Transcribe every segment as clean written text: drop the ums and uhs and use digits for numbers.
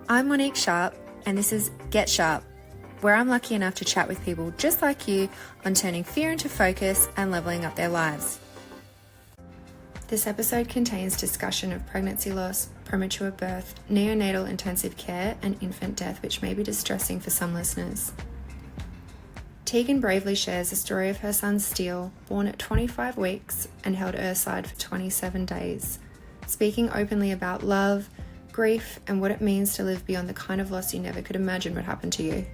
I'm Monique Sharp, and this is Get Sharp, where I'm lucky enough to chat with people just like you on turning fear into focus and leveling up their lives. This episode contains discussion of pregnancy loss, premature birth, neonatal intensive care, and infant death, which may be distressing for some listeners. Teegan bravely shares the story of her son Steele, born at 25 weeks and held earthside for 27 days, speaking openly about love, grief, and what it means to live beyond the kind of loss you never could imagine would happen to you.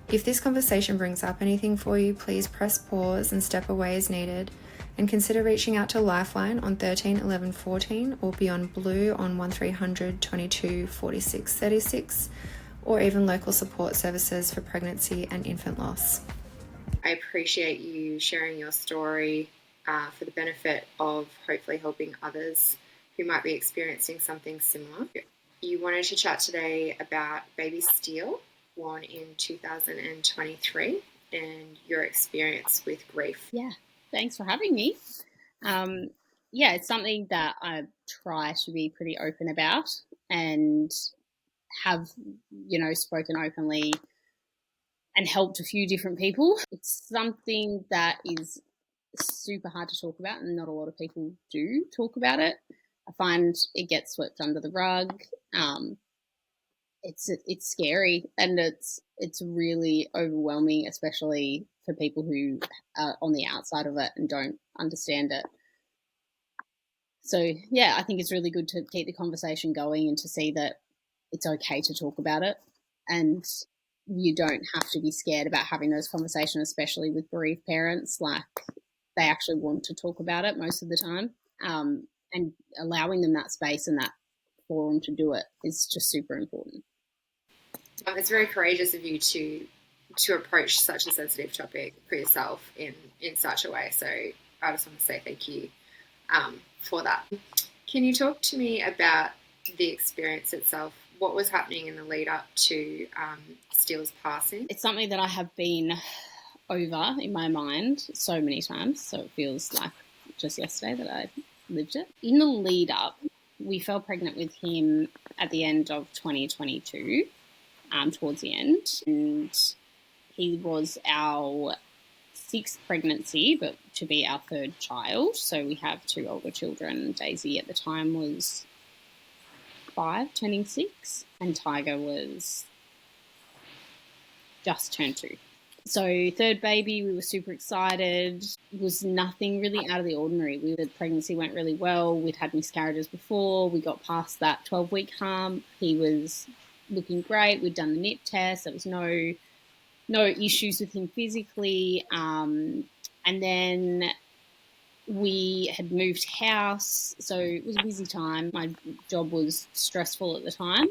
If this conversation brings up anything for you, please press pause and step away as needed, and consider reaching out to Lifeline on 13 11 14 or Beyond Blue on 1300 22 46 36, or even local support services for pregnancy and infant loss. I appreciate you sharing your story for the benefit of hopefully helping others who might be experiencing something similar. You wanted to chat today about baby Steele, born in 2023, and your experience with grief. Yeah, thanks for having me. It's something that I try to be pretty open about and have, spoken openly and helped a few different people. It's something that is super hard to talk about, and not a lot of people do talk about it. I find it gets swept under the rug. It's scary, and it's really overwhelming, especially for people who are on the outside of it and don't understand it. So, I think it's really good to keep the conversation going and to see that it's okay to talk about it, and you don't have to be scared about having those conversations, especially with bereaved parents. Like, they actually want to talk about it most of the time, and allowing them that space and that forum to do it is just super important. It's very courageous of you to approach such a sensitive topic for yourself in such a way. So I just want to say thank you for that. Can you talk to me about the experience itself? What was happening in the lead up to Steele's passing? It's something that I have been over in my mind so many times, so it feels like just yesterday that I lived it. In the lead up, we fell pregnant with him at the end of 2022, towards the end, and he was our 6th pregnancy, but to be our 3rd child. So we have 2 older children. Daisy at the time was 5, turning 6, and Tiger was just turned 2. So 3rd baby, we were super excited. It was nothing really out of the ordinary. The pregnancy went really well. We'd had miscarriages before. We got past that 12-week hump. He was looking great. We'd done the NIP test. There was no issues with him physically. And then we had moved house, so it was a busy time. My job was stressful at the time.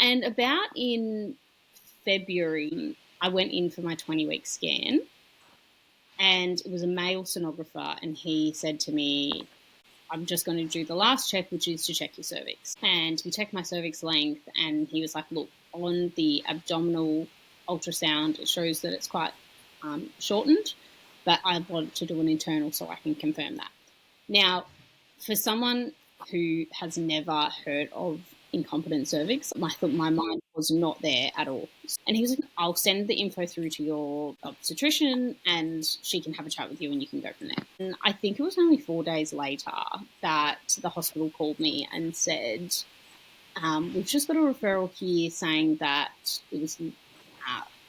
And about in February, I went in for my 20-week scan, and it was a male sonographer, and he said to me, I'm just going to do the last check, which is to check your cervix. And he checked my cervix length, and he was like, look, on the abdominal ultrasound, it shows that it's quite shortened, but I want to do an internal so I can confirm that. Now, for someone who has never heard of incompetent cervix, my mind was not there at all. And he was like, I'll send the info through to your obstetrician and she can have a chat with you and you can go from there. And I think it was only 4 days later that the hospital called me and said, we've just got a referral here saying that it was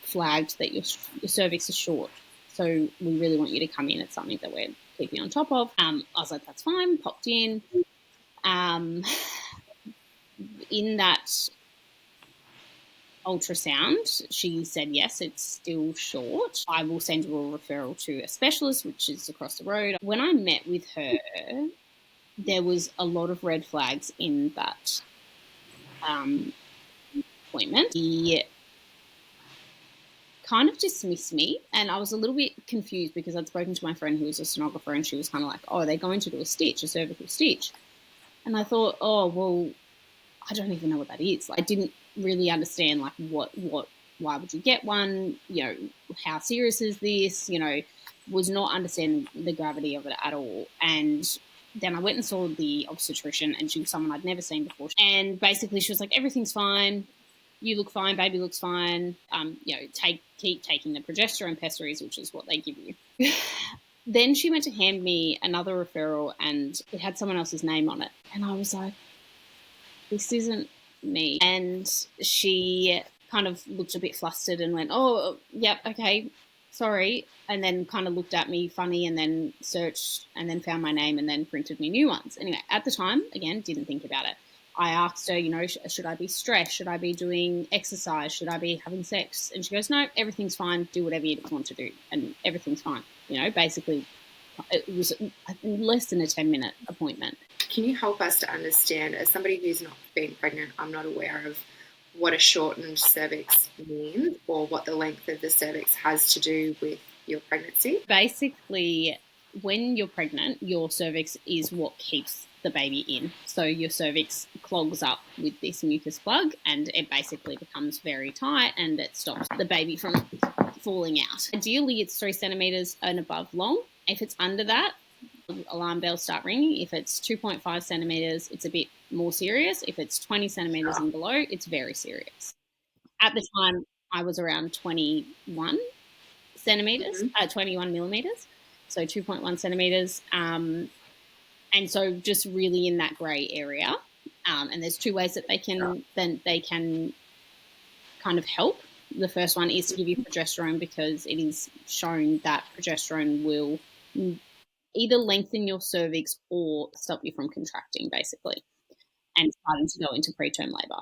flagged that your cervix is short. So we really want you to come in. It's something that we're keeping on top of. I was like, that's fine, popped in. In that ultrasound, she said, yes, it's still short. I will send you a referral to a specialist, which is across the road. When I met with her, there was a lot of red flags in that appointment. He kind of dismissed me, and I was a little bit confused because I'd spoken to my friend who was a sonographer, and she was kind of like, oh, they're going to do a cervical stitch. And I thought, oh, well, I don't even know what that is. Like, I didn't really understand, like, why would you get one? You know, how serious is this? You know, was not understanding the gravity of it at all. And then I went and saw the obstetrician, and she was someone I'd never seen before. And basically she was like, everything's fine. You look fine. Baby looks fine. Keep taking the progesterone pessaries, which is what they give you. Then she went to hand me another referral, and it had someone else's name on it. And I was like, this isn't me. And she kind of looked a bit flustered and went, oh, yep, okay, sorry. And then kind of looked at me funny, and then searched and then found my name and then printed me new ones. Anyway, at the time, again, didn't think about it. I asked her, should I be stressed? Should I be doing exercise? Should I be having sex? And she goes, no, everything's fine. Do whatever you want to do. And everything's fine. Basically it was less than a 10-minute appointment. Can you help us to understand, as somebody who's not been pregnant, I'm not aware of what a shortened cervix means or what the length of the cervix has to do with your pregnancy? Basically, when you're pregnant, your cervix is what keeps the baby in. So your cervix clogs up with this mucus plug, and it basically becomes very tight, and it stops the baby from falling out. Ideally, it's 3 centimeters and above long. If it's under that, alarm bells start ringing. If it's 2.5 centimeters, it's a bit more serious. If it's 20 centimeters and below, it's very serious. At the time, I was around 21 centimeters, 21 millimeters, so 2.1 centimeters. And so just really in that grey area. And there's 2 ways that they can kind of help. The first one is to give you progesterone, because it is shown that progesterone will either lengthen your cervix or stop you from contracting, basically, and starting to go into preterm labour.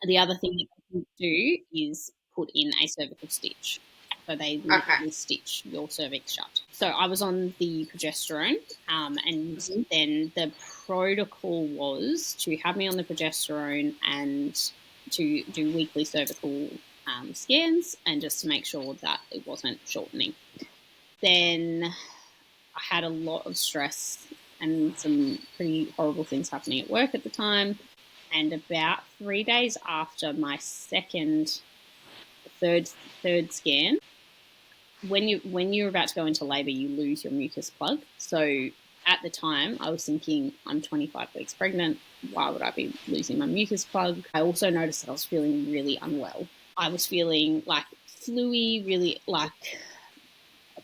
The other thing that they can do is put in a cervical stitch. So they literally stitch your cervix shut. So I was on the progesterone, and then the protocol was to have me on the progesterone and to do weekly cervical scans, and just to make sure that it wasn't shortening. Then I had a lot of stress and some pretty horrible things happening at work at the time. And about 3 days after my third scan, when you're about to go into labour, you lose your mucus plug. So at the time, I was thinking, I'm 25 weeks pregnant. Why would I be losing my mucus plug? I also noticed that I was feeling really unwell. I was feeling like fluey, really like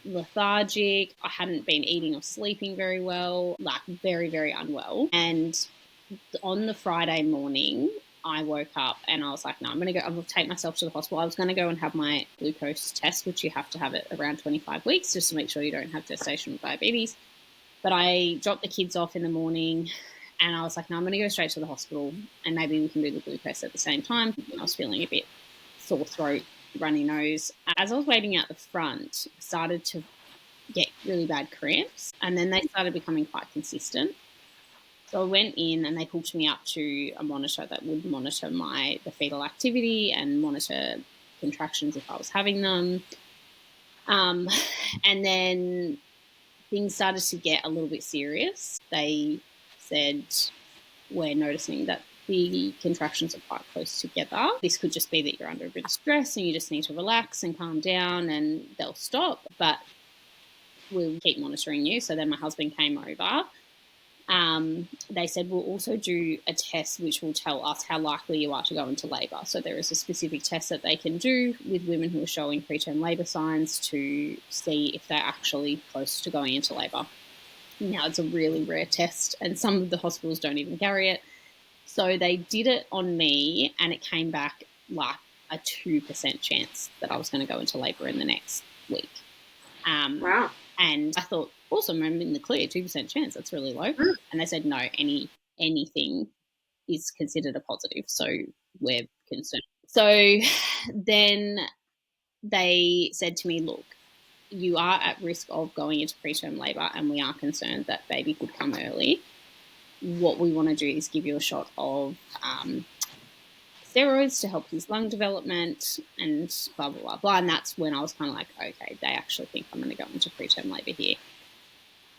lethargic. I hadn't been eating or sleeping very well, like very, very unwell. And on the Friday morning, I woke up and I was like, no, I'm going to take myself to the hospital. I was going to go and have my glucose test, which you have to have it around 25 weeks just to make sure you don't have gestational diabetes. But I dropped the kids off in the morning and I was like, no, I'm going to go straight to the hospital and maybe we can do the glucose at the same time. I was feeling a bit sore throat, runny nose. As I was waiting out the front, I started to get really bad cramps, and then they started becoming quite consistent. So I went in and they hooked me up to a monitor that would monitor the fetal activity and monitor contractions if I was having them. And then things started to get a little bit serious. They said, we're noticing that the contractions are quite close together. This could just be that you're under a bit of stress and you just need to relax and calm down and they'll stop, but we'll keep monitoring you. So then my husband came over. They said, we'll also do a test which will tell us how likely you are to go into labour. So there is a specific test that they can do with women who are showing preterm labour signs to see if they're actually close to going into labour. Now, it's a really rare test and some of the hospitals don't even carry it. So they did it on me and it came back like a 2% chance that I was going to go into labour in the next week. Wow. And I thought, awesome, I'm in the clear, 2% chance, that's really low. And they said, no, anything is considered a positive, so we're concerned. So then they said to me, look, you are at risk of going into preterm labour and we are concerned that baby could come early. What we want to do is give you a shot of steroids to help his lung development and blah, blah, blah, blah. And that's when I was kind of like, okay, they actually think I'm going to go into preterm labour here.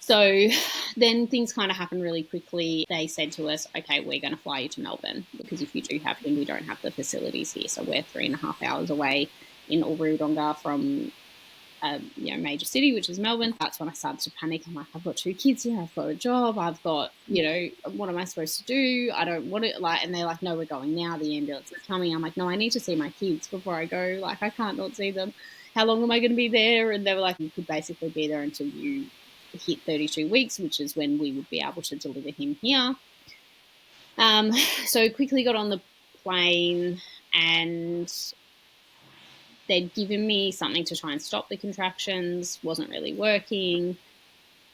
So then things kind of happened really quickly. They said to us, okay, we're going to fly you to Melbourne because if you do have him, we don't have the facilities here. So we're 3.5 hours away in Albury-Wodonga from major city, which is Melbourne. That's when I started to panic. I'm like, I've got 2 kids here, I've got a job, I've got, what am I supposed to do? I don't want it. And they're like, no, we're going now, the ambulance is coming. I'm like, no, I need to see my kids before I go. Like, I can't not see them. How long am I going to be there? And they were like, you could basically be there until you hit 32 weeks, which is when we would be able to deliver him here. So quickly got on the plane, and they'd given me something to try and stop the contractions, wasn't really working.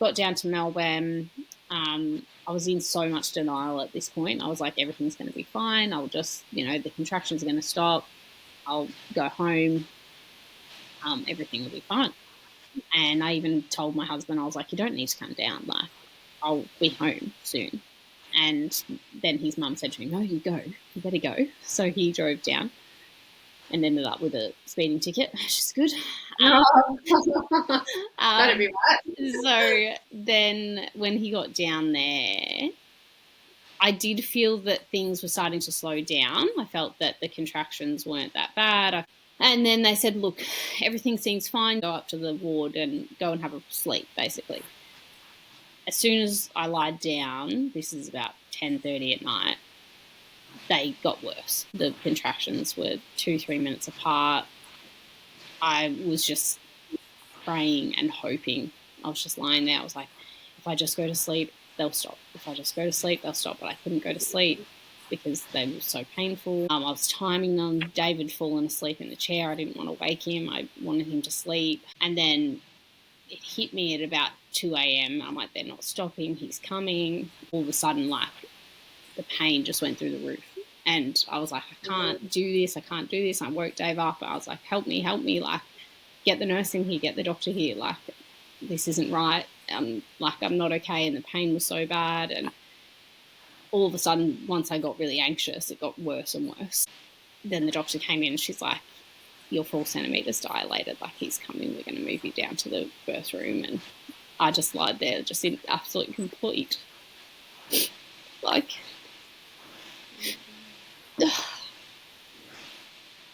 Got down to Melbourne. I was in so much denial at this point. I was like, everything's going to be fine. I'll just, the contractions are going to stop. I'll go home. Everything will be fine. And I even told my husband, I was like, you don't need to come down. Like, I'll be home soon. And then his mum said to me, no, you go. You better go. So he drove down and ended up with a speeding ticket, which is good. That'd be right. So then when he got down there, I did feel that things were starting to slow down. I felt that the contractions weren't that bad. And then they said, look, everything seems fine. Go up to the ward and go and have a sleep, basically. As soon as I lied down, this is about 10:30 at night, they got worse. The contractions were 2-3 minutes apart. I was just praying and hoping. I was just lying there. I was like, if I just go to sleep, they'll stop. If I just go to sleep, they'll stop. But I couldn't go to sleep because they were so painful. I was timing them. David had fallen asleep in the chair. I didn't want to wake him. I wanted him to sleep. And then it hit me at about 2 a.m. I'm like, they're not stopping. He's coming. All of a sudden, like, the pain just went through the roof. And I was like, I can't do this. I can't do this. I woke Dave up. I was like, help me. Like, get the nurse in here. Get the doctor here. Like, this isn't right. Like, I'm not okay. And the pain was so bad. And all of a sudden, once I got really anxious, it got worse and worse. Then the doctor came in and she's like, you're 4 centimetres dilated. Like, he's coming. We're going to move you down to the birth room. And I just lied there, just in absolute complete, like,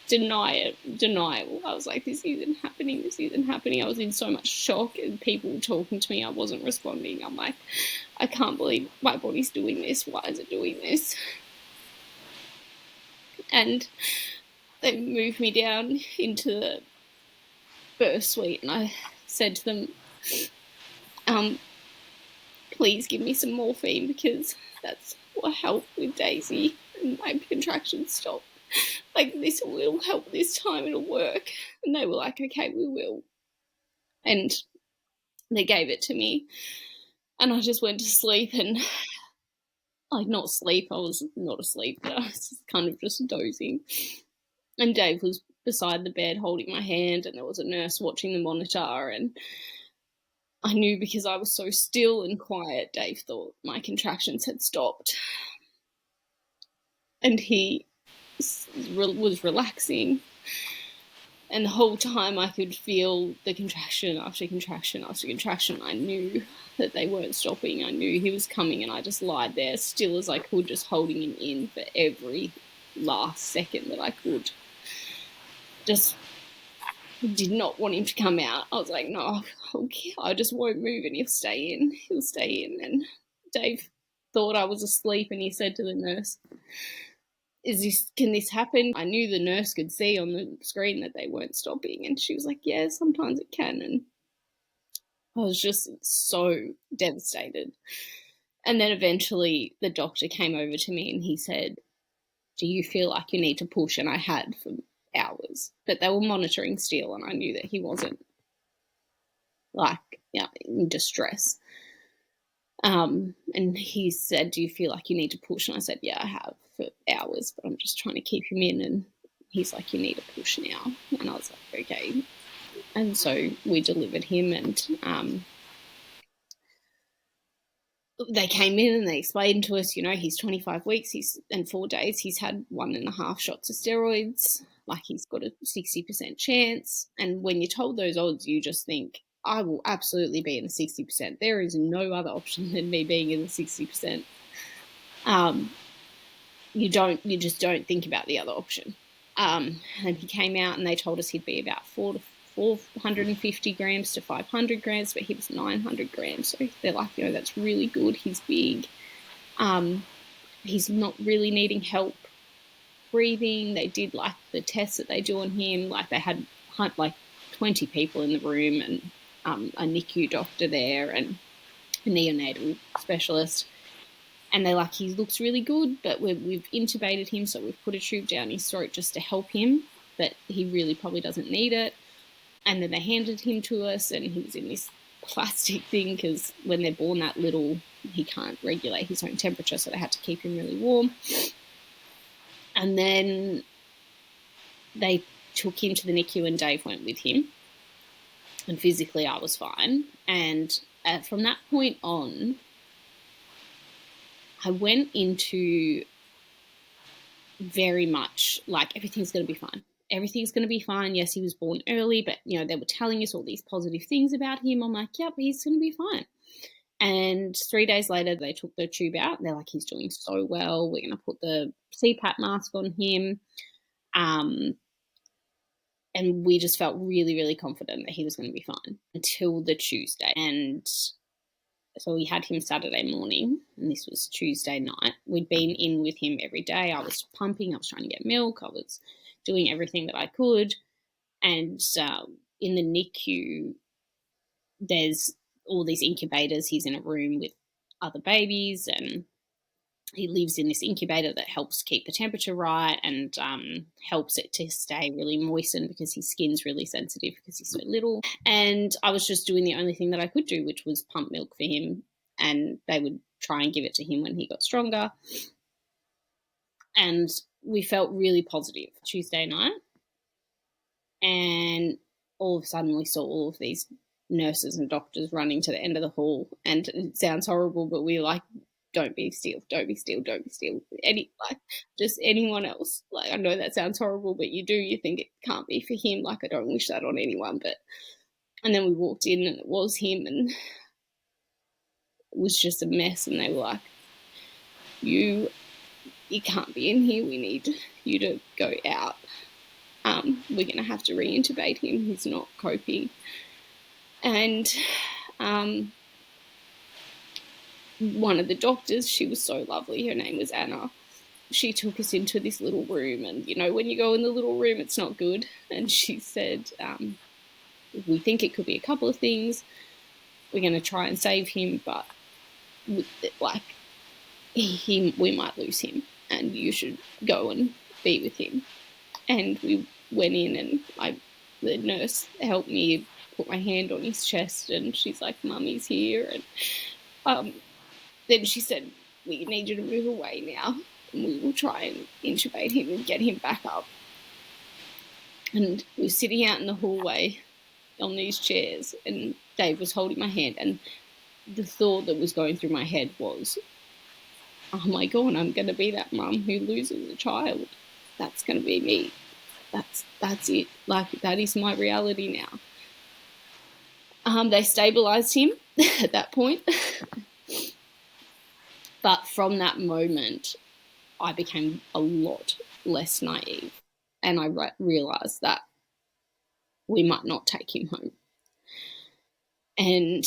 denial. I was like, this isn't happening. I was in so much shock, and people were talking to me. I wasn't responding. I'm like, I can't believe my body's doing this. Why is it doing this? And they moved me down into the birth suite, and I said to them, please give me some morphine, because that's what helped with Daisy and my contractions stopped. Like, this will help this time, it'll work. And they were like, okay, we will. And they gave it to me, and I just went to sleep, and like, not sleep, I was not asleep, but I was kind of just dozing. And Dave was beside the bed holding my hand, and there was a nurse watching the monitor, and I knew, because I was so still and quiet, Dave thought my contractions had stopped. And he was relaxing. And the whole time I could feel the contraction after contraction after contraction. I knew that they weren't stopping. I knew he was coming, and I just lied there still as I could, just holding him in for every last second that I could. Just did not want him to come out. I was like, no, I just won't move, and he'll stay in. And Dave thought I was asleep, and he said to the nurse, can this happen? I knew the nurse could see on the screen that they weren't stopping, and she was like, yeah, sometimes it can. And I was just so devastated. And then eventually the doctor came over to me, and he said, do you feel like you need to push? And I had for hours, but they were monitoring Steele, and I knew that he wasn't, like, in distress. And he said, do you feel like you need to push? And I said, yeah, I have for hours, but I'm just trying to keep him in. And he's like, you need to push now. And I was like, okay. And so we delivered him, and they came in and they explained to us, he's 25 weeks and 4 days. He's had 1.5 shots of steroids. Like, he's got a 60% chance. And when you're told those odds, you just think, I will absolutely be in the 60%. There is no other option than me being in the 60%. You just don't think about the other option. And he came out, and they told us he'd be about 4 450 grams to 500 grams, but he was 900 grams. So they're like, that's really good. He's big. He's not really needing help breathing. They did like the tests that they do on him. Like they had like 20 people in the room and a NICU doctor there and a neonatal specialist. And they're like, he looks really good, but we've intubated him, so we've put a tube down his throat just to help him, but he really probably doesn't need it. And then they handed him to us, and he was in this plastic thing because when they're born that little, he can't regulate his own temperature, so they had to keep him really warm. And then they took him to the NICU, and Dave went with him. And physically, I was fine. And from that point on, I went into very much like everything's going to be fine. Everything's going to be fine. Yes, he was born early, but, they were telling us all these positive things about him. I'm like, yep, he's going to be fine. And 3 days later, they took the tube out. And they're like, he's doing so well. We're going to put the CPAP mask on him. And we just felt really, really confident that he was going to be fine until the Tuesday. And so we had him Saturday morning, and this was Tuesday night. We'd been in with him every day. I was pumping. I was trying to get milk. I was doing everything that I could. And in the NICU, there's all these incubators. He's in a room with other babies, and he lives in this incubator that helps keep the temperature right and helps it to stay really moistened because his skin's really sensitive because he's so little. And I was just doing the only thing that I could do, which was pump milk for him, and they would try and give it to him when he got stronger. And we felt really positive Tuesday night. And all of a sudden we saw all of these nurses and doctors running to the end of the hall. And it sounds horrible, but we were like, don't be Steele, don't be Steele, don't be Steele. Just anyone else. Like, I know that sounds horrible, but you think it can't be for him. Like, I don't wish that on anyone. And then we walked in and it was him, and it was just a mess. And they were like, you can't be in here. We need you to go out. We're going to have to reintubate him. He's not coping. And one of the doctors, she was so lovely, her name was Anna, she took us into this little room, and when you go in the little room it's not good, and she said, we think it could be a couple of things. We're going to try and save him, but we might lose him, and you should go and be with him. And we went in, and the nurse helped me put my hand on his chest, and she's like, Mummy's here. And then she said, we need you to move away now, and we will try and intubate him and get him back up. And we were sitting out in the hallway on these chairs, and Dave was holding my hand, and the thought that was going through my head was, oh my God, I'm going to be that mum who loses a child. That's going to be me. That's it. Like, that is my reality now. They stabilized him at that point. But from that moment, I became a lot less naive. And I realized that we might not take him home. And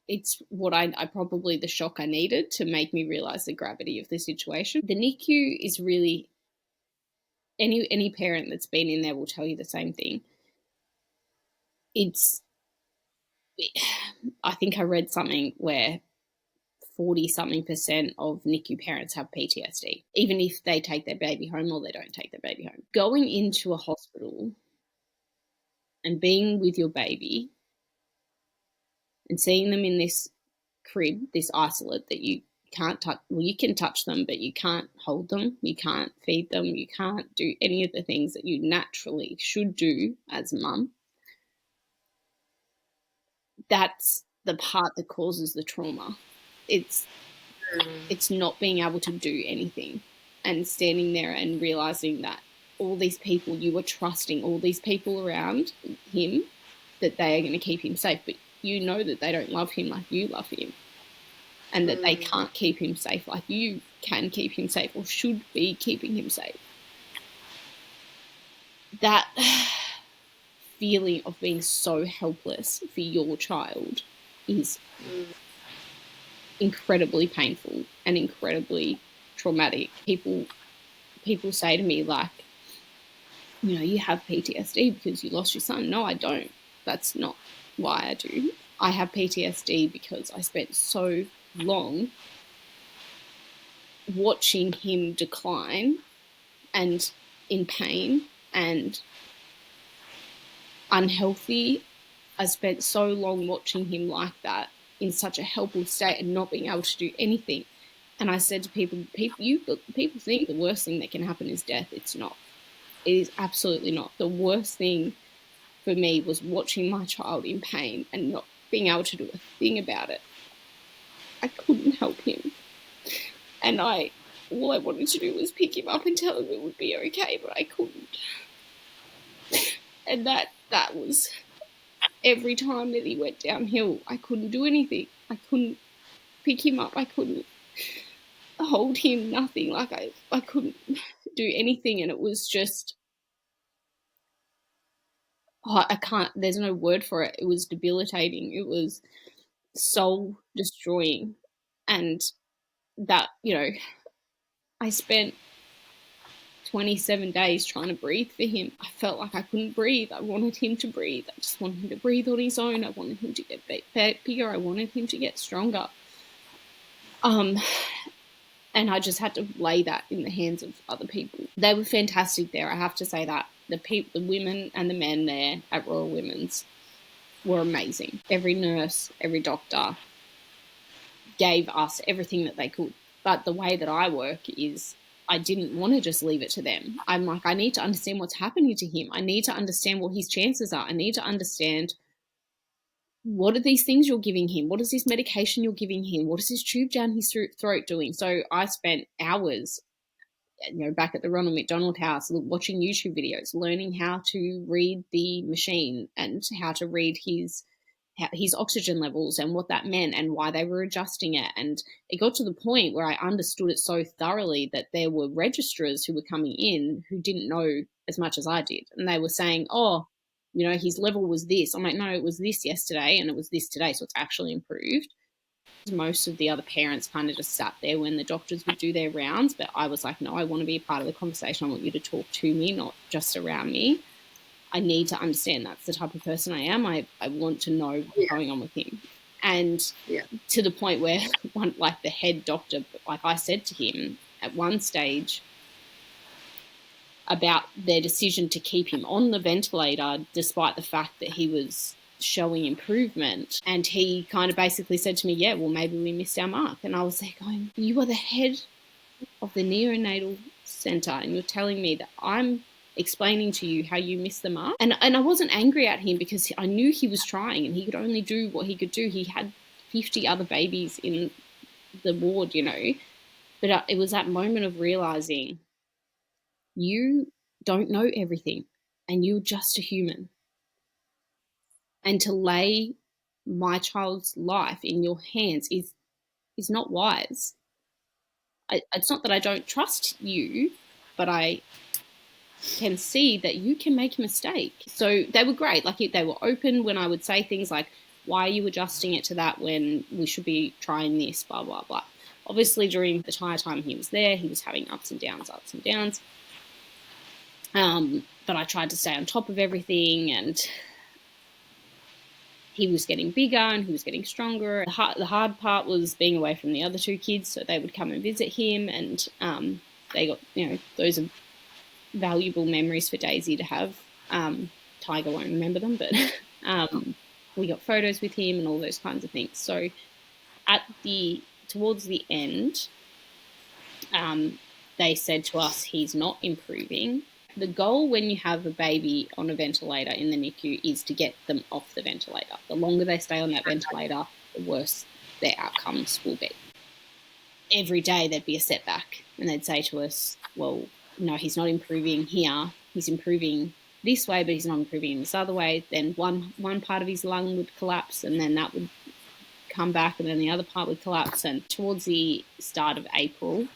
it's what I probably the shock I needed to make me realize the gravity of the situation. The NICU is really, any parent that's been in there will tell you the same thing. I think I read something where 40-something% of NICU parents have PTSD, even if they take their baby home or they don't take their baby home. Going into a hospital and being with your baby and seeing them in this crib, this isolate that you can't touch. Well, you can touch them, but you can't hold them. You can't feed them. You can't do any of the things that you naturally should do as a mum. That's the part that causes the trauma. It's not being able to do anything and standing there and realizing that all these people you were trusting, all these people around him, that they are going to keep him safe, but you know that they don't love him like you love him, and that they can't keep him safe like you can keep him safe or should be keeping him safe. That feeling of being so helpless for your child is incredibly painful and incredibly traumatic. People say to me, like, you know, you have PTSD because you lost your son. No, I don't. That's not why I do. I have PTSD because I spent so long watching him decline and in pain and unhealthy. I spent so long watching him like that in such a helpless state and not being able to do anything. And I said to people think the worst thing that can happen is death. It's not. It is absolutely not. The worst thing for me was watching my child in pain and not being able to do a thing about it. I couldn't help him. And all I wanted to do was pick him up and tell him it would be okay, but I couldn't. And that was every time that he went downhill, I couldn't do anything. I couldn't pick him up. I couldn't hold him, nothing. Like I couldn't do anything. And it was just, I can't, there's no word for it. It was debilitating. It was soul destroying. And that, you know, I spent 27 days trying to breathe for him. I felt like I couldn't breathe. I wanted him to breathe. I just wanted him to breathe on his own. I wanted him to get bigger. I wanted him to get stronger. And I just had to lay that in the hands of other people. They were fantastic there, I have to say that. The women and the men there at Royal Women's were amazing. Every nurse, every doctor gave us everything that they could. But the way that I work is I didn't want to just leave it to them. I'm like, I need to understand what's happening to him. I need to understand what his chances are. I need to understand, what are these things you're giving him? What is this medication you're giving him? What is this tube down his throat doing? So I spent hours, you know, back at the Ronald McDonald House watching YouTube videos, learning how to read the machine and how to read his oxygen levels and what that meant and why they were adjusting it. And it got to the point where I understood it so thoroughly that there were registrars who were coming in who didn't know as much as I did. And they were saying, oh, you know, his level was this. I'm like, no, it was this yesterday and it was this today, so it's actually improved. Most of the other parents kind of just sat there when the doctors would do their rounds, but I was like, no, I want to be a part of the conversation. I want you to talk to me, not just around me. I need to understand that's the type of person I am. I want to know what's going on with him. And to the point where the head doctor, like I said to him at one stage about their decision to keep him on the ventilator despite the fact that he was showing improvement. And he kind of basically said to me, yeah, well, maybe we missed our mark. And I was there going, you are the head of the neonatal centre and you're telling me that I'm explaining to you how you missed the mark. And I wasn't angry at him because I knew he was trying and he could only do what he could do. He had 50 other babies in the ward, you know. But it was that moment of realising you don't know everything and you're just a human. And to lay my child's life in your hands is not wise. It's not that I don't trust you, but I can see that you can make a mistake. So they were great. Like, they were open when I would say things like, why are you adjusting it to that when we should be trying this, blah, blah, blah. Obviously, during the entire time he was there, he was having ups and downs. But I tried to stay on top of everything, and he was getting bigger and he was getting stronger. The hard part was being away from the other two kids, so they would come and visit him, and they got, you know, those are valuable memories for Daisy to have. Tiger won't remember them, but we got photos with him and all those kinds of things. So towards the end, they said to us, he's not improving. The goal when you have a baby on a ventilator in the NICU is to get them off the ventilator. The longer they stay on that ventilator, the worse their outcomes will be. Every day there'd be a setback and they'd say to us, well, no, he's not improving here. He's improving this way, but he's not improving in this other way. Then one part of his lung would collapse and then that would come back and then the other part would collapse. And towards the start of April,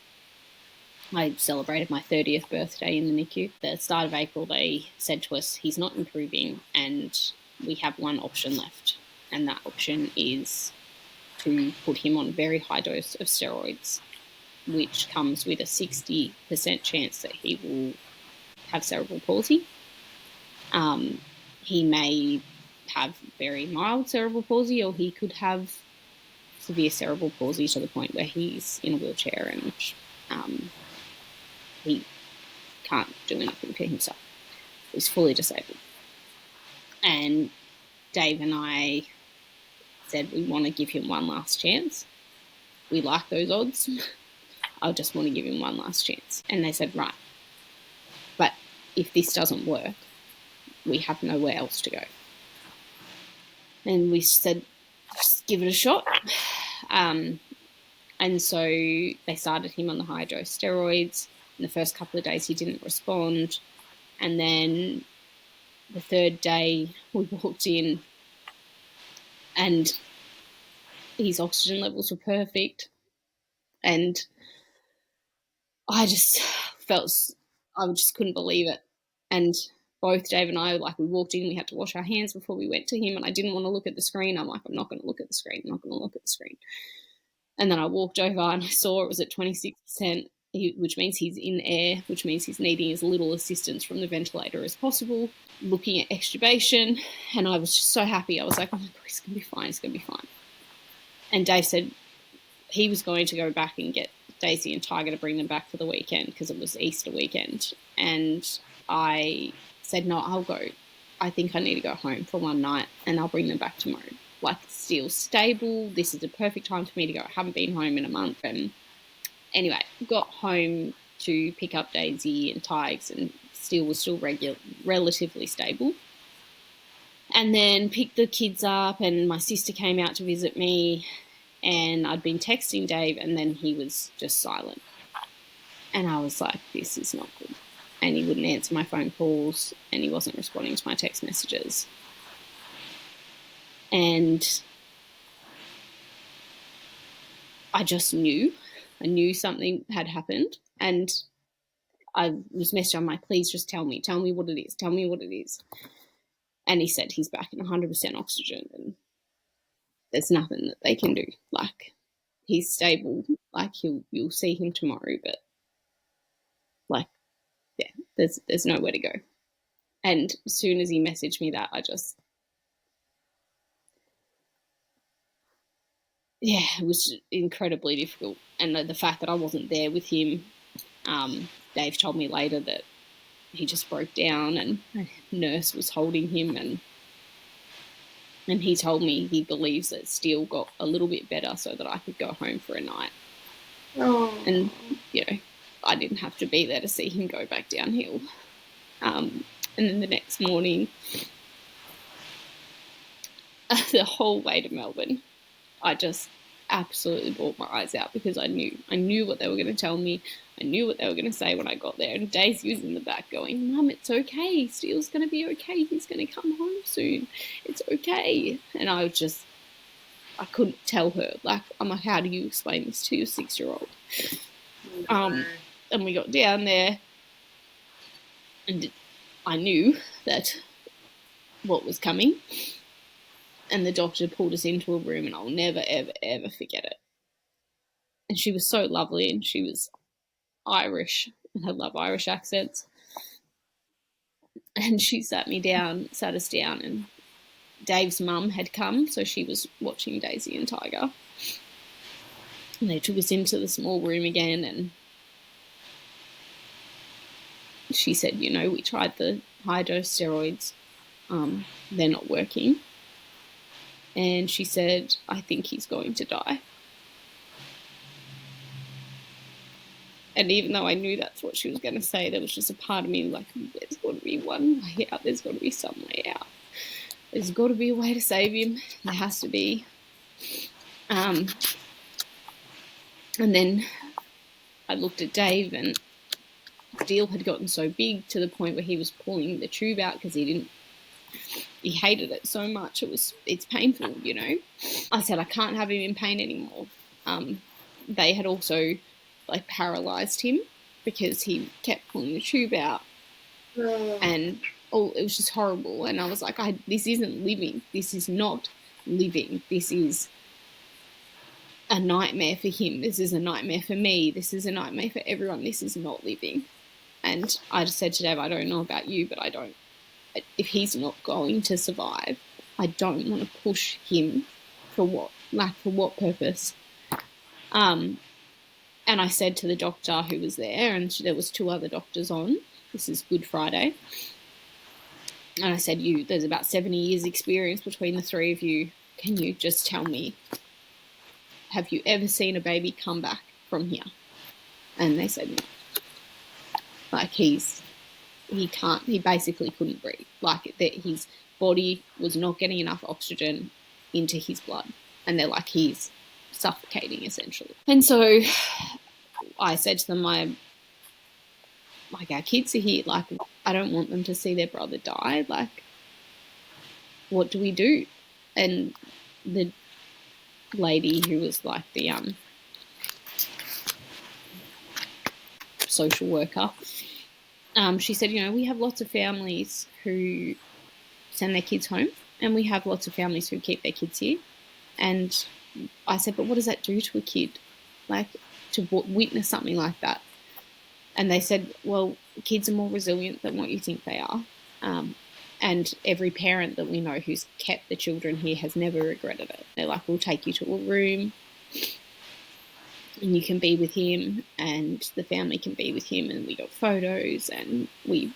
I celebrated my 30th birthday in the NICU. At the start of April, they said to us, he's not improving and we have one option left. And that option is to put him on a very high dose of steroids, which comes with a 60% chance that he will have cerebral palsy. He may have very mild cerebral palsy, or he could have severe cerebral palsy to the point where he's in a wheelchair and he can't do anything for himself. He's fully disabled. And Dave and I said we want to give him one last chance. We like those odds. I just want to give him one last chance. And they said, right, but if this doesn't work, we have nowhere else to go. And we said, just give it a shot. And so they started him on the high dose steroids. In the first couple of days, he didn't respond. And then the third day, we walked in and his oxygen levels were perfect. And I just couldn't believe it. And both Dave and I, we walked in, we had to wash our hands before we went to him, and I didn't want to look at the screen. I'm like, I'm not going to look at the screen. I'm not going to look at the screen. And then I walked over and I saw it was at 26%, which means he's in air, which means he's needing as little assistance from the ventilator as possible, looking at extubation, and I was just so happy. I was like, oh my God, he's going to be fine, he's going to be fine. And Dave said he was going to go back and get Daisy and Tiger to bring them back for the weekend because it was Easter weekend. And I said, no, I'll go. I think I need to go home for one night and I'll bring them back tomorrow. Steele's stable. This is the perfect time for me to go. I haven't been home in a month. And anyway, got home to pick up Daisy and Tigers, and Steele was still relatively stable. And then picked the kids up, and my sister came out to visit me, and I'd been texting Dave, and then he was just silent. And I was like, this is not good. And he wouldn't answer my phone calls, and he wasn't responding to my text messages. And I just knew. I knew something had happened, and I was messaging, I'm like, please just tell me what it is. Tell me what it is. And he said he's back in 100% oxygen, and there's nothing that they can do. He's stable. You'll see him tomorrow, but there's nowhere to go. And as soon as he messaged me that, it was incredibly difficult. And the fact that I wasn't there with him, Dave told me later that he just broke down and a nurse was holding him, and he told me he believes that Steele got a little bit better so that I could go home for a night. Oh. And, I didn't have to be there to see him go back downhill. And then the next morning, the whole way to Melbourne, I just absolutely bawled my eyes out because I knew what they were going to tell me. I knew what they were going to say when I got there. And Daisy was in the back going, Mum, it's okay. Steele's going to be okay. He's going to come home soon. It's okay. And I couldn't tell her. I'm like, how do you explain this to your 6-year-old? And we got down there, and I knew that what was coming. And the doctor pulled us into a room, and I'll never, ever, ever forget it. And she was so lovely, and she was Irish, and I love Irish accents. And she sat us down, and Dave's mum had come, so she was watching Daisy and Tiger. And they took us into the small room again, and she said, we tried the high-dose steroids. They're not working. And she said, I think he's going to die. And even though I knew that's what she was going to say, there was just a part of me there's got to be one way out. There's got to be some way out. There's got to be a way to save him. There has to be. And then I looked at Dave, and Steele had gotten so big to the point where he was pulling the tube out because he hated it so much. It's painful, I said, I can't have him in pain anymore. They had also paralysed him, because he kept pulling the tube out. And it was just horrible. And I was like, this isn't living. This is not living. This is a nightmare for him. This is a nightmare for me. This is a nightmare for everyone. This is not living. And I just said to Dave, I don't know about you, but if he's not going to survive, I don't want to push him for what purpose? And I said to the doctor who was there, and there was 2 other doctors on, this is Good Friday, and I said, there's about 70 years experience between the 3 of you. Can you just tell me, have you ever seen a baby come back from here? And they said no. Like, he basically couldn't breathe. Like, his body was not getting enough oxygen into his blood. And they're like, he's suffocating, essentially. And so I said to them, our kids are here. Like, I don't want them to see their brother die. Like, what do we do? And the lady who was like the social worker, she said, we have lots of families who send their kids home, and we have lots of families who keep their kids here. And I said, but what does that do to a kid, like, to witness something like that? And they said, well, kids are more resilient than what you think they are. And every parent that we know who's kept the children here has never regretted it. They're like, we'll take you to a room and you can be with him, and the family can be with him, and we got photos, and we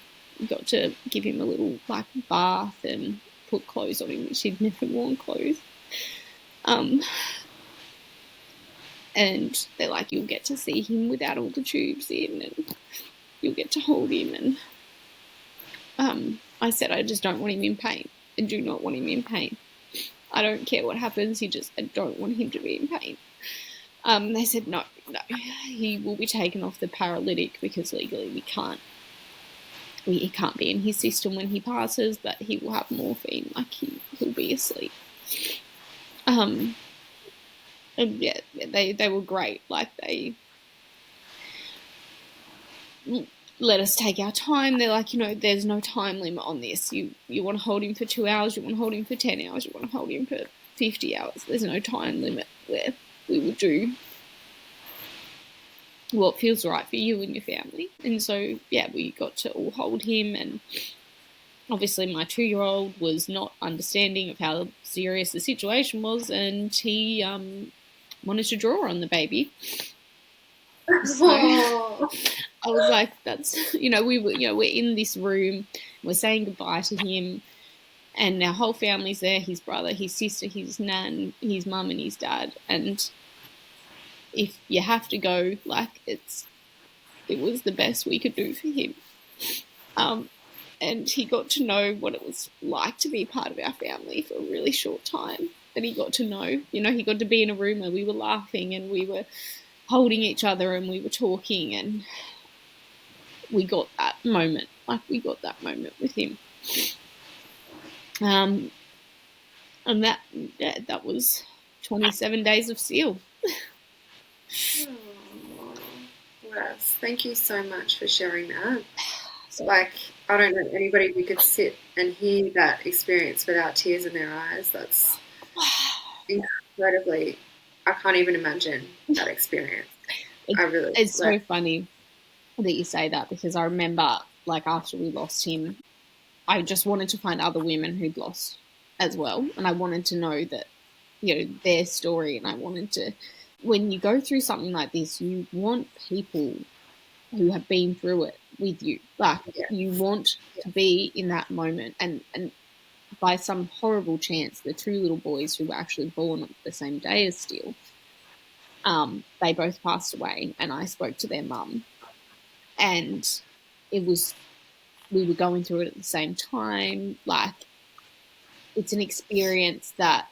got to give him a little, like, bath and put clothes on him, which he'd never worn clothes. And they're like, you'll get to see him without all the tubes in, and you'll get to hold him. And I said, I just don't want him in pain. I do not want him in pain. I don't care what happens. I don't want him to be in pain. They said, no, he will be taken off the paralytic because legally he can't be in his system when he passes, but he will have morphine, like he'll be asleep. And yeah, they were great. Like, they let us take our time. They're like, there's no time limit on this. You want to hold him for 2 hours, you want to hold him for 10 hours, you want to hold him for 50 hours. There's no time limit where we will do what feels right for you and your family. And so, yeah, we got to all hold him, and obviously my 2-year-old was not understanding of how serious the situation was, and he wanted to draw on the baby. So I was like, that's, we're in this room, we're saying goodbye to him, and our whole family's there, his brother, his sister, his nan, his mum and his dad. And if you have to go, like, it was the best we could do for him. And he got to know what it was like to be part of our family for a really short time. And he got to know, he got to be in a room where we were laughing and we were holding each other and we were talking, and we got that moment. Like, we got that moment with him. And that was 27 days of Steele. Oh, Wes, thank you so much for sharing that. Like, I don't know anybody who could sit and hear that experience without tears in their eyes. That's incredibly, I can't even imagine that experience. It's so funny that you say that, because I remember, like, after we lost him, I just wanted to find other women who'd lost as well. And I wanted to know that, their story. And I wanted to, when you go through something like this, you want people who have been through it with you. Like, you want to be in that moment. And by some horrible chance, the 2 little boys who were actually born on the same day as Steele, they both passed away, and I spoke to their mum, and we were going through it at the same time. Like, it's an experience that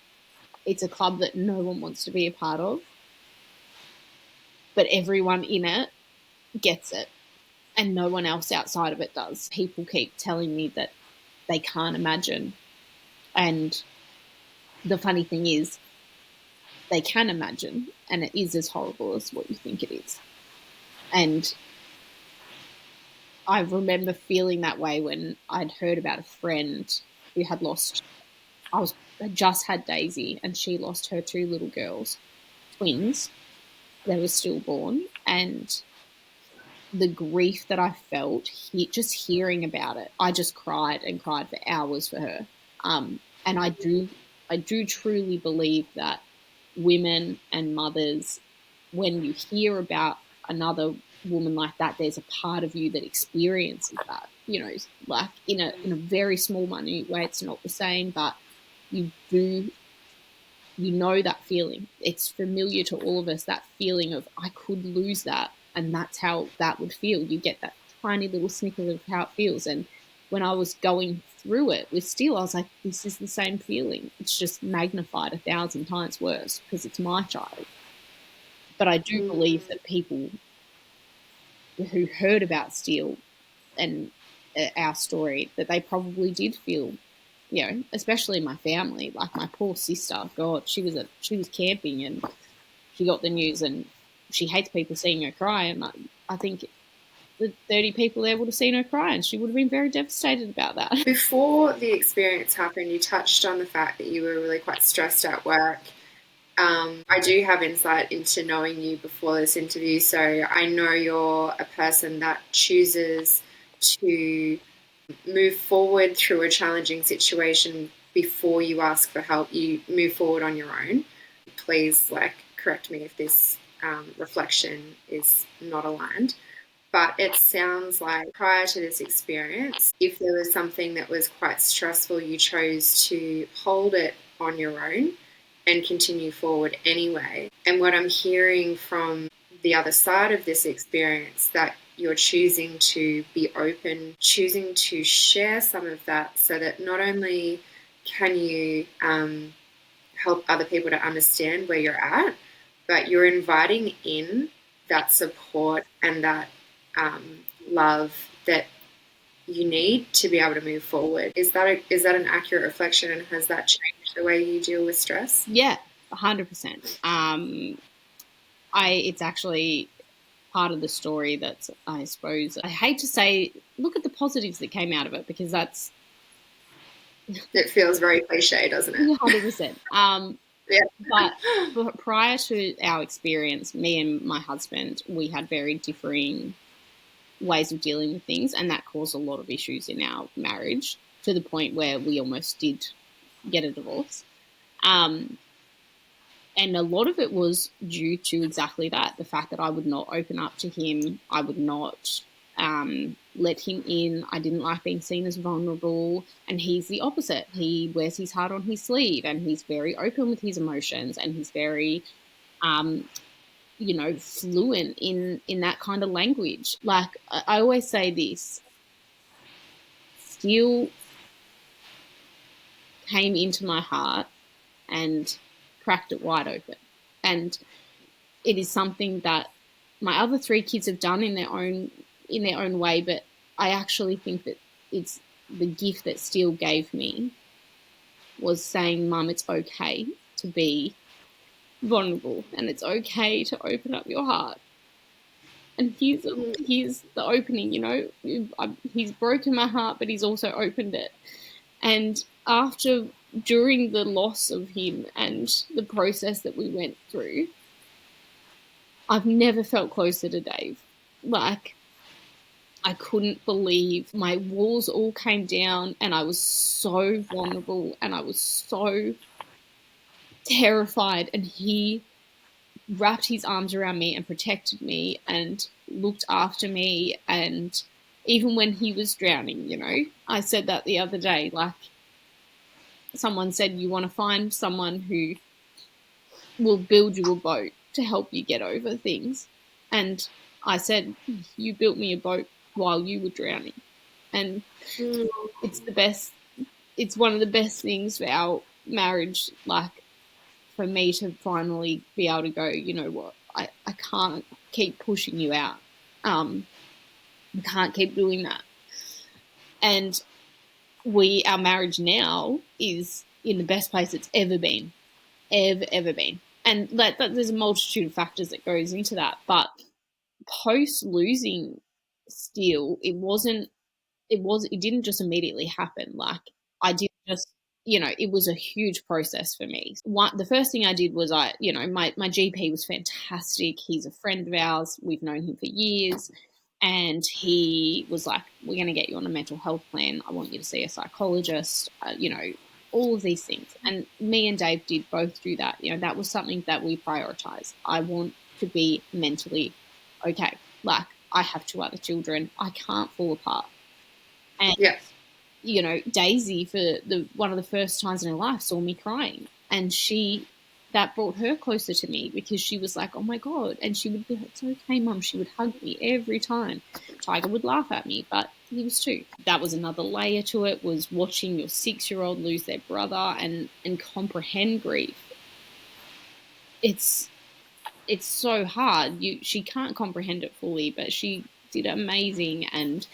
it's a club that no one wants to be a part of, but everyone in it gets it, and no one else outside of it does. People keep telling me that they can't imagine, and the funny thing is, they can imagine, and it is as horrible as what you think it is. And I remember feeling that way when I'd heard about a friend who had lost, had just had Daisy, and she lost her 2 little girls, twins. They were stillborn, and the grief that I felt just hearing about it, I just cried and cried for hours for her. And I do truly believe that women and mothers, when you hear about another woman like that, there's a part of you that experiences that, like in a very small, minute way. It's not the same, but you do, that feeling. It's familiar to all of us, that feeling of, I could lose that, and that's how that would feel. You get that tiny little snippet of how it feels. And when I was going through it with Steele, I was like, this is the same feeling. It's just magnified 1,000 times worse because it's my child. But I do believe that people who heard about Steele and our story, that they probably did feel, especially my family, like my poor sister. God, she was camping and she got the news, and she hates people seeing her cry. And I think the 30 people there would have seen her cry, and she would have been very devastated about that. Before the experience happened, you touched on the fact that you were really quite stressed at work. I do have insight into knowing you before this interview, so I know you're a person that chooses to move forward through a challenging situation before you ask for help. You move forward on your own. Please, correct me if this reflection is not aligned. But it sounds like prior to this experience, if there was something that was quite stressful, you chose to hold it on your own and continue forward anyway. And what I'm hearing from the other side of this experience, that you're choosing to be open, choosing to share some of that, so that not only can you help other people to understand where you're at, but you're inviting in that support and that love that you need to be able to move forward. Is that an accurate reflection, and has that changed the way you deal with stress? Yeah, 100%. It's actually part of the story that's, I suppose, I hate to say, look at the positives that came out of it, because that's... It feels very cliche, doesn't it? 100%. Yeah. But prior to our experience, me and my husband, we had very differing ways of dealing with things, and that caused a lot of issues in our marriage, to the point where we almost did get a divorce. And a lot of it was due to exactly that, the fact that I would not open up to him. I would not let him in. I didn't like being seen as vulnerable. And he's the opposite. He wears his heart on his sleeve, and he's very open with his emotions, and he's very, fluent in that kind of language. Like, I always say this, Steele came into my heart and cracked it wide open. And it is something that my other 3 kids have done in their own way, but I actually think that it's the gift that Steele gave me, was saying, Mum, it's okay to be vulnerable, and it's okay to open up your heart. And here's the opening, he's broken my heart, but he's also opened it. And during the loss of him and the process that we went through, I've never felt closer to Dave. Like, I couldn't believe, my walls all came down, and I was so vulnerable, and I was so terrified, and he wrapped his arms around me and protected me and looked after me. And even when he was drowning, I said that the other day, like, someone said, you want to find someone who will build you a boat to help you get over things. And I said, you built me a boat while you were drowning. And it's one of the best things for our marriage, like, for me to finally be able to go, you know what, I can't keep pushing you out. I can't keep doing that. And our marriage now is in the best place it's ever been. Ever been. And that there's a multitude of factors that goes into that. But post losing Steele, it didn't just immediately happen. Like, I did just, it was a huge process for me. The first thing I did was my GP was fantastic. He's a friend of ours. We've known him for years. And he was like, we're going to get you on a mental health plan. I want you to see a psychologist, all of these things. And me and Dave did both do that. That was something that we prioritized. I want to be mentally okay. Like, I have 2 other children. I can't fall apart. And, Daisy, for one of the first times in her life, saw me crying. And that brought her closer to me, because she was like, oh my God. And she would be like, it's okay, Mum. She would hug me every time. Tiger would laugh at me, but he was 2. That was another layer to it, was watching your 6-year-old lose their brother and comprehend grief. It's so hard. She can't comprehend it fully, but she did amazing, and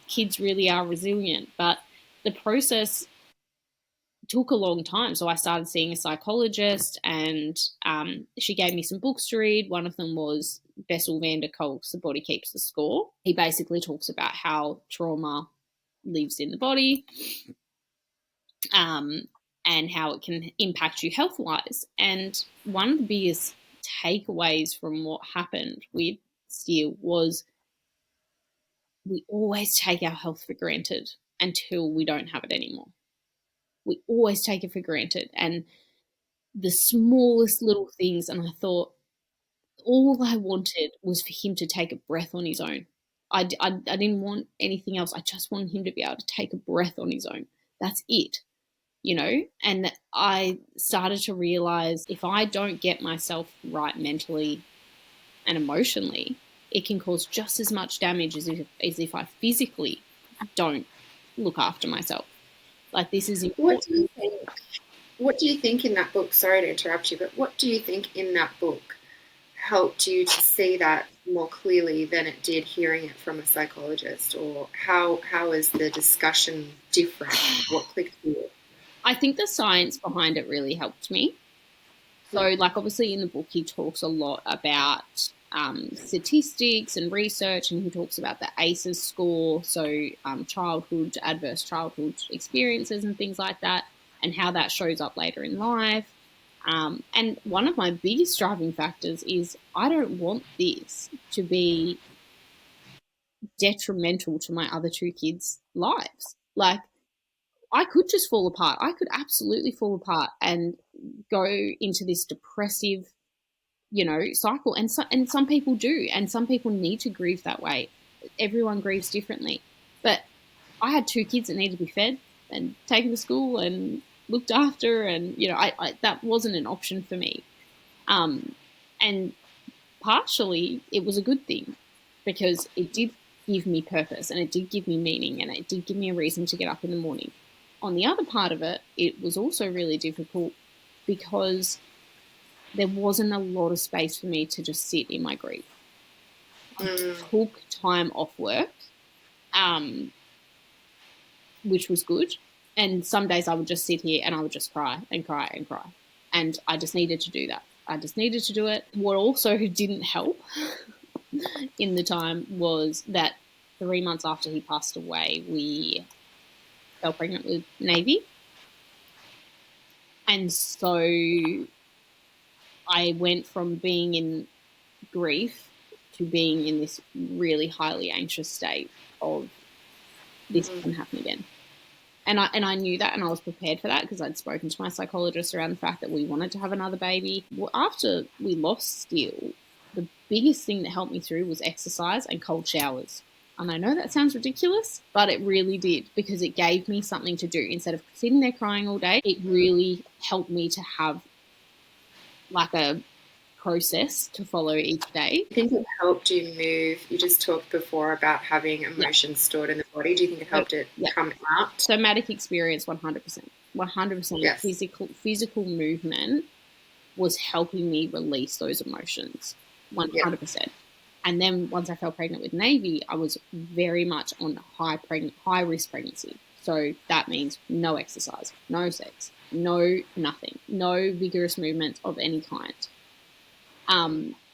kids really are resilient. But the process took a long time. So I started seeing a psychologist, and she gave me some books to read. One of them was Bessel van der Kolk's The Body Keeps the Score. He basically talks about how trauma lives in the body, and how it can impact you health-wise. And one of the biggest takeaways from what happened with Steele was, we always take our health for granted until we don't have it anymore. We always take it for granted. And the smallest little things, and I thought, all I wanted was for him to take a breath on his own. I didn't want anything else. I just wanted him to be able to take a breath on his own. That's it, And I started to realize, if I don't get myself right mentally and emotionally, it can cause just as much damage as if I physically don't look after myself. Like, this is important. What do you think in that book, sorry to interrupt you, but what do you think in that book helped you to see that more clearly than it did hearing it from a psychologist? Or how is the discussion different? What clicked for you? I think the science behind it really helped me. So, like, obviously in the book he talks a lot about statistics and research, and he talks about the ACEs score, so adverse childhood experiences and things like that, and how that shows up later in life. And one of my biggest driving factors is, I don't want this to be detrimental to my other 2 kids' lives. Like, I could just fall apart. I could absolutely fall apart and go into this depressive, cycle. And some people do, and some people need to grieve that way. Everyone grieves differently. But I had 2 kids that needed to be fed and taken to school and looked after, and I that wasn't an option for me. And partially it was a good thing, because it did give me purpose, and it did give me meaning, and it did give me a reason to get up in the morning. On the other part of it, it was also really difficult, because there wasn't a lot of space for me to just sit in my grief. I took time off work, which was good. And some days I would just sit here and I would just cry and cry and cry. And I just needed to do that. I just needed to do it. What also didn't help in the time was that 3 months after he passed away, we fell pregnant with Navy. And so I went from being in grief to being in this really highly anxious state of, this can happen again. And I knew that, and I was prepared for that, because I'd spoken to my psychologist around the fact that we wanted to have another baby. Well, after we lost Steele, the biggest thing that helped me through was exercise and cold showers. And I know that sounds ridiculous, but it really did, because it gave me something to do. Instead of sitting there crying all day, it really helped me to have like a process to follow each day. Do you think it helped you move? You just talked before about having emotions stored in the body. Do you think it helped it come out? Somatic experience, 100%. 100%. Physical movement was helping me release those emotions, 100%. Yeah. And then once I fell pregnant with Navy, I was very much on high risk pregnancy. So that means no exercise, no sex, no nothing, no vigorous movements of any kind.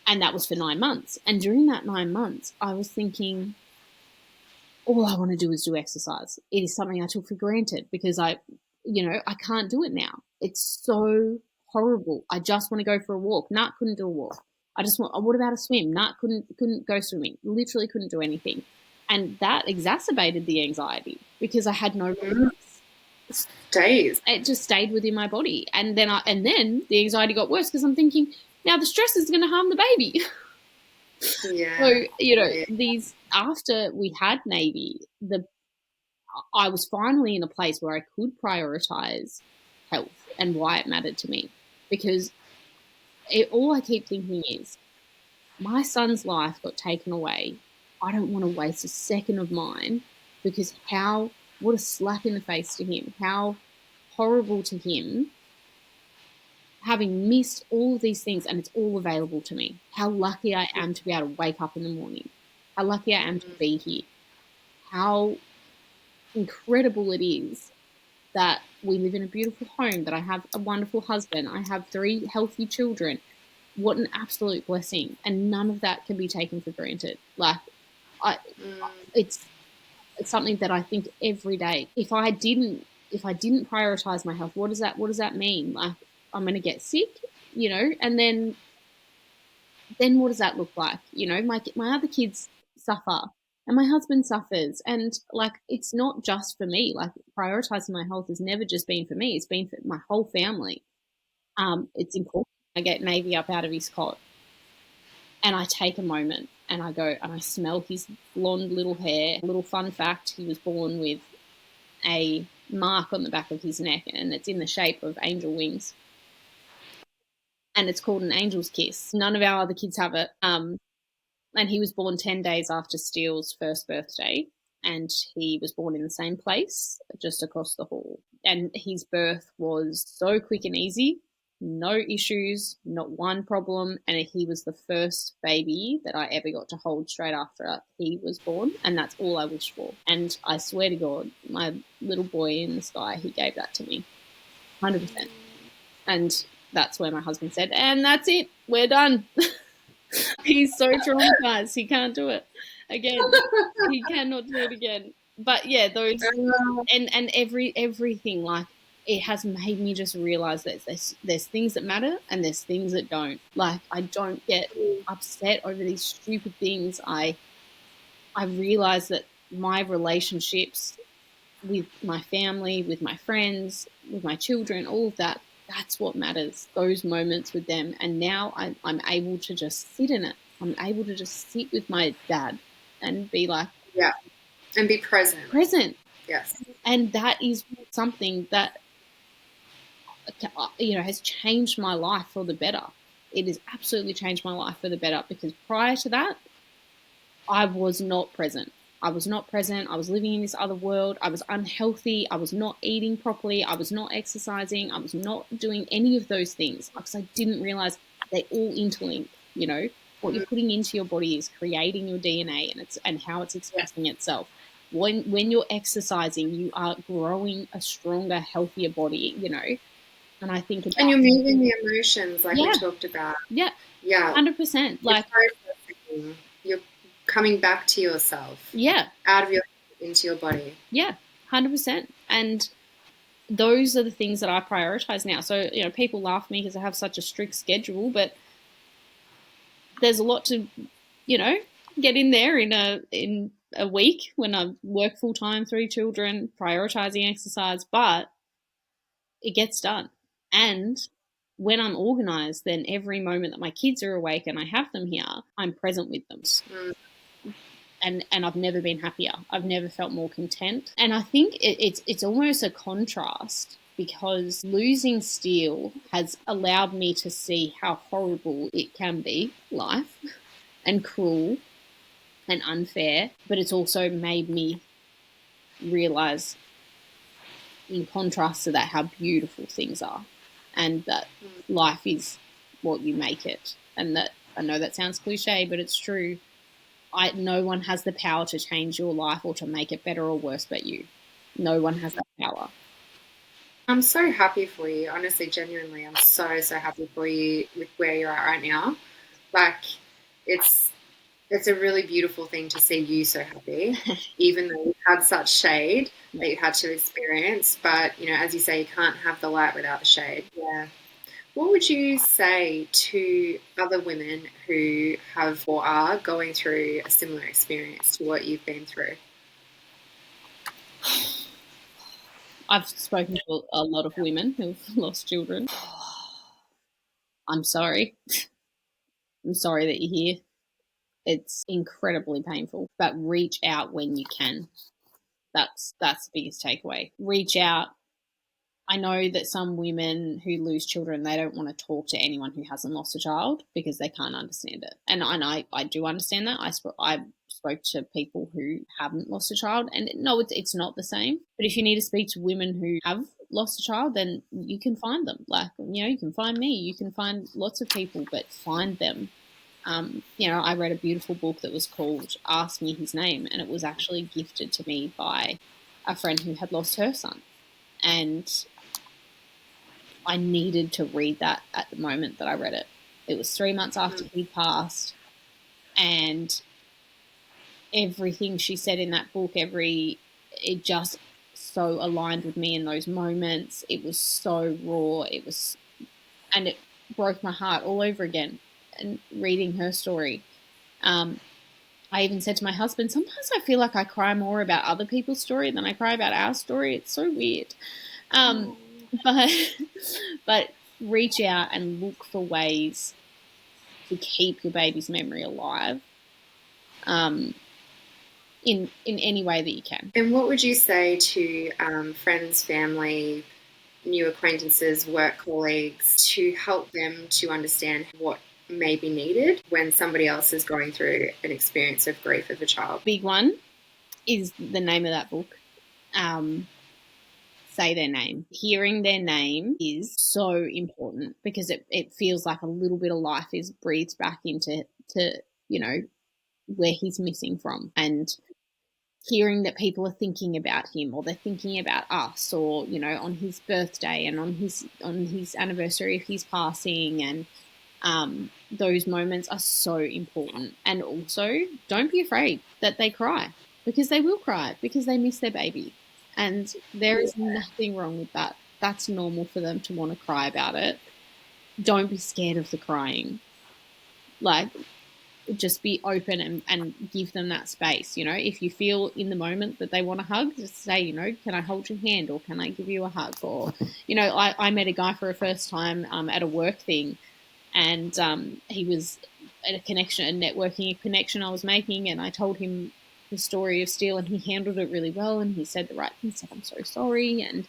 And that was for 9 months. And during that 9 months, I was thinking, all I want to do is do exercise. It is something I took for granted because I can't do it now. It's so horrible. I just want to go for a walk. Nat couldn't do a walk. What about a swim? Nat couldn't go swimming. Literally couldn't do anything. And that exacerbated the anxiety because I had no days. It just stayed within my body. And then the anxiety got worse because I'm thinking, now the stress is going to harm the baby. Yeah. So, after we had Navy, I was finally in a place where I could prioritize health and why it mattered to me. Because all I keep thinking is, my son's life got taken away. I don't want to waste a second of mine because what a slap in the face to him. How horrible to him having missed all of these things, and it's all available to me. How lucky I am to be able to wake up in the morning. How lucky I am to be here. How incredible it is that we live in a beautiful home, that I have a wonderful husband, I have 3 healthy children. What an absolute blessing. And none of that can be taken for granted. It's something that I think every day. If I didn't prioritize my health, what does that mean? Like, I'm going to get sick, and then what does that look like? My other kids suffer and my husband suffers, and it's not just for me. Prioritizing my health has never just been for me. It's been for my whole family. It's important. I get Navy up out of his cot and I take a moment and I go and I smell his blonde little hair. Little fun fact, he was born with a mark on the back of his neck and it's in the shape of angel wings. And it's called an angel's kiss. None of our other kids have it. And he was born 10 days after Steele's first birthday. And he was born in the same place, just across the hall. And his birth was so quick and easy, no issues, not one problem. And he was the first baby that I ever got to hold straight after he was born. And that's all I wished for. And I swear to God, my little boy in the sky, he gave that to me, 100%. And that's where my husband said, and that's it, we're done. He's so traumatized, he can't do it again. He cannot do it again. But yeah, those and everything, it has made me just realize that there's things that matter and there's things that don't. I don't get upset over these stupid things. I realize that my relationships with my family, with my friends, with my children, all of that, that's what matters, those moments with them. And now I'm able to just sit in it. I'm able to just sit with my dad and be like... Yeah, and be present. Present. Yes. And that is something that, has changed my life for the better. It has absolutely changed my life for the better because prior to that, I was not present. I was not present. I was living in this other world. I was unhealthy. I was not eating properly. I was not exercising. I was not doing any of those things because I didn't realize they all interlink. What you're putting into your body is creating your DNA and how it's expressing itself. When you're exercising, you are growing a stronger, healthier body, And I think and you're moving the emotions we talked about. Yeah. Yeah. 100%. You're coming back to yourself. Yeah. Out of your into your body. Yeah, 100%. And those are the things that I prioritize now. So, people laugh at me because I have such a strict schedule, but there's a lot to, get in there in a week when I work full time, 3 children, prioritizing exercise, but it gets done. And when I'm organized, then every moment that my kids are awake and I have them here, I'm present with them. And I've never been happier. I've never felt more content. And I think it's almost a contrast because losing Steele has allowed me to see how horrible it can be, life, and cruel and unfair. But it's also made me realize, in contrast to that, how beautiful things are and that life is what you make it. And that, I know that sounds cliche, but it's true. No one has the power to change your life or to make it better or worse but you. No one has that power. I'm so happy for you, honestly, genuinely. I'm so happy for you with where you're at right now. Like, it's a really beautiful thing to see you so happy, even though you had such shade that you had to experience. But, you know, as you say, you can't have the light without the shade. Yeah. What would you say to other women who have or are going through a similar experience to what you've been through? I've spoken to a lot of women who've lost children. I'm sorry. I'm sorry that you're here. It's incredibly painful, but reach out when you can. That's the biggest takeaway. Reach out. I know that some women who lose children, they don't want to talk to anyone who hasn't lost a child because they can't understand it. And I do understand that. I spoke to people who haven't lost a child, and no, it's not the same. But if you need to speak to women who have lost a child, then you can find them. Like, you know, you can find me, you can find lots of people, but find them. You know, I read a beautiful book that was called Ask Me His Name, and it was actually gifted to me by a friend who had lost her son. And I needed to read that at the moment that I read it. It was 3 months after he'd passed, and everything she said in that book, it just so aligned with me in those moments. It was so raw. And it broke my heart all over again. And reading her story, I even said to my husband, sometimes I feel like I cry more about other people's story than I cry about our story. It's so weird. But reach out and look for ways to keep your baby's memory alive, in any way that you can. And what would you say to friends, family, new acquaintances, work colleagues to help them to understand what may be needed when somebody else is going through an experience of grief of a child? Big one is the name of that book. Say their name. Hearing their name is so important because it feels like a little bit of life is breathed back into you know, where he's missing from. And hearing that people are thinking about him, or they're thinking about us, or, you know, on his birthday and on his anniversary of his passing, and those moments are so important. And also, don't be afraid that they cry, because they will cry because they miss their baby. And there is nothing wrong with that. That's normal for them to want to cry about it. Don't be scared of the crying. Like, just be open and give them that space. You know, if you feel in the moment that they want a hug, just say, you know, can I hold your hand, or can I give you a hug? Or, you know, I met a guy for a first time at a work thing, and he was at a networking connection I was making, and I told him the story of Steele, and he handled it really well, and he said the right thing. He said, I'm so sorry. And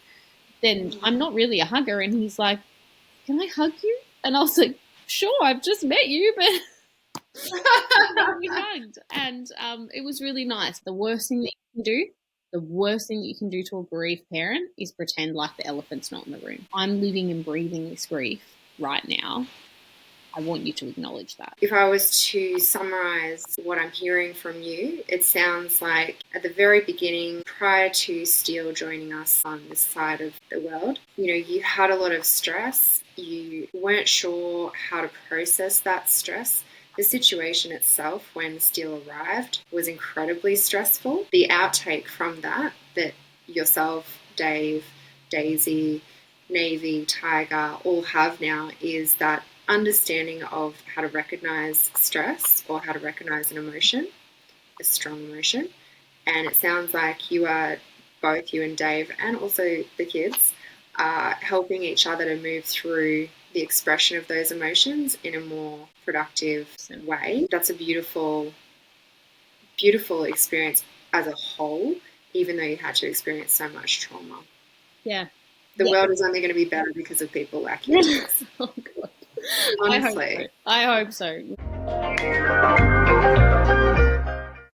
then I'm not really a hugger, and he's like, can I hug you? And I was like, sure, I've just met you, but we hugged. And it was really nice. The worst thing that you can do to a bereaved parent is pretend like the elephant's not in the room. I'm living and breathing this grief right now. I want you to acknowledge that. If I was to summarize what I'm hearing from you, it sounds like at the very beginning, prior to Steele joining us on this side of the world, you know, you had a lot of stress. You weren't sure how to process that stress. The situation itself, when Steele arrived, was incredibly stressful. The outtake from that yourself, Dave, Daisy, Navy, Tiger all have now is that understanding of how to recognize stress, or how to recognize an emotion, a strong emotion. And it sounds like you are, both you and Dave, and also the kids, are helping each other to move through the expression of those emotions in a more productive way. That's a beautiful, beautiful experience as a whole, even though you had to experience so much trauma. Yeah. The world is only going to be better because of people like you. Oh, God. Honestly. I hope so.